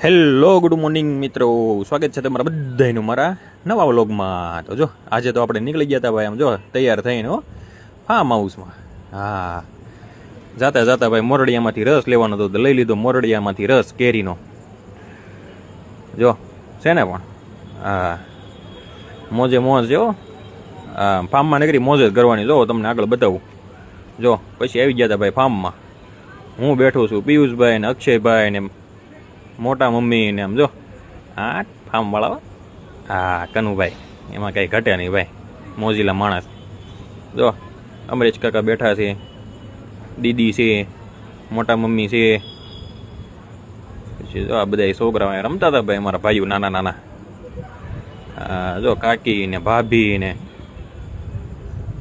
Hello good morning મિત્રો, સ્વાગત છે તમારા બધાનું મારા નવા વ્લોગમાં. તો જો આજે તો આપણે નીકળી ગયા હતા ભાઈ, આમ જો તૈયાર થઈને ફાર્મ હાઉસમાં. હા, જાતા જાતા ભાઈ મોરડિયામાંથી રસ લેવાનો હતો, લઈ લીધો મોરડિયામાંથી રસ કેરીનો. જો છે ને પણ હા, મોજે મોજ જો. હા, ફાર્મમાં નીકળી મોજ જ કરવાની. જો તમને આગળ બતાવું. જો પછી આવી ગયા હતા ભાઈ ફાર્મમાં. હું બેઠો છું, પિયુષભાઈ ને અક્ષયભાઈ ને મોટા મમ્મી ને આમ જો હા ફાર્મ વાળા. હા કનુભાઈ, એમાં કંઈ ઘટે નહીં ભાઈ, મોજીલા માણસ. જો અમરેશ કાકા બેઠા છે, દીદી છે, મોટા મમ્મી છે, પછી જો આ બધા છોકરા રમતા હતા ભાઈ, અમારા ભાઈઓ નાના નાના. જો કાકી ને ભાભી ને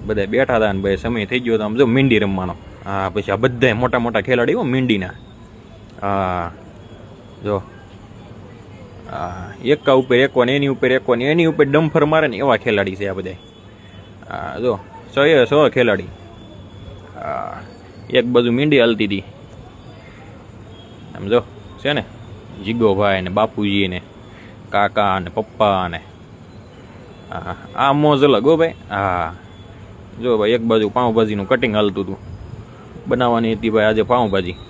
બધા બેઠા હતા ને ભાઈ સમય થઈ ગયો તો આમ જો મીંડી રમવાનો. હા પછી આ બધા મોટા મોટા ખેલાડીઓ મીંડીના. હા જો એકા ઉપર એકો ને એની ઉપર એકો ને એની ઉપર ડમ્ફર મારે ને એવા ખેલાડી છે આ બધા. હા જો 100 ખેલાડી. એક બાજુ મીંડી હાલતી હતી આમ જો છે ને, જીગોભાઈ ને બાપુજી ને કાકા ને પપ્પા ને. હા આ મોજ અલગ હો ભાઈ. હા જો ભાઈ એક બાજુ પાઉંભાજીનું કટિંગ હાલતું હતું, બનાવવાની હતી ભાઈ આજે પાઉંભાજી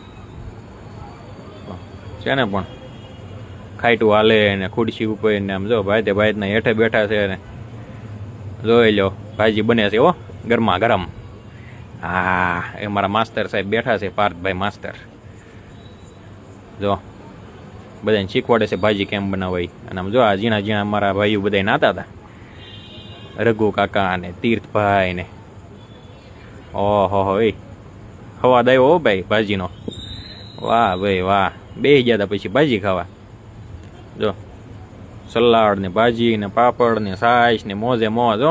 છે ને. પણ ખાઈટું હાલે ને ખુરશી ઉપર ને આમ જો ભાઈ તે ભાઈ ના હેઠે બેઠા છે ને જોઈ લો ભાઈજી બને છે હો ગરમા ગરમ. હા એ મારા માસ્તર સાહેબ બેઠા છે, પાર્થભાઈ માસ્તર. જો બધાને શીખવાડે છે ભાજી કેમ બનાવાય. અને આમ જો આ ઝીણા ઝીણા મારા ભાઈઓ બધા નાતા હતા, રઘુ કાકા ને તીર્થભાઈ ને. ઓહો એ હવાદ આવ્યો હો ભાઈ ભાજીનો. વાહ ભાઈ વાહ, બે ગયા હતા પછી ભાજી ખાવા. જો સલાડ ને ભાજી ને પાપડ ને સાઈસ ને મોજે મોજ.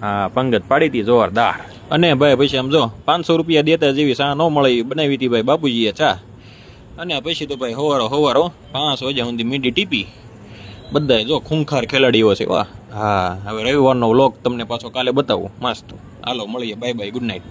હા પંગત પાડી હતી જોરદાર. અને ભાઈ પછી આમ જો 500 રૂપિયા દેતા જેવી ચા ન મળે બનાવી હતી ભાઈ બાપુજીએ ચા. અને પછી તો ભાઈ હવારો 5 વાગ્યા સુધી મીંડી ટીપી. બધા જો ખૂંખાર ખેલાડીઓ છે. વાહ. હા હવે રવિવારનો વ્લોગ તમને પાછો કાલે બતાવું મસ્ત. હાલો મળીએ, બાય બાય, ગુડ નાઇટ.